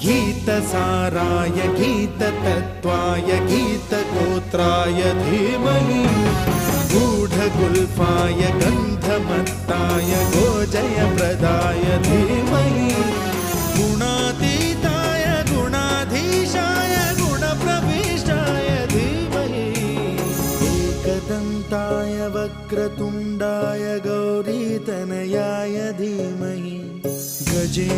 गीतसाराय गीततत्त्वाय गीतगोत्राय धीमहि गूढगुल्फाय गन्धमत्ताय गोजयप्रदाय धीमहि गुणातीताय गुणाधीशाय गुणप्रविष्टाय धीमहि एकदन्ताय वक्रतुण्डाय गौरीतनयाय धीमहि गजे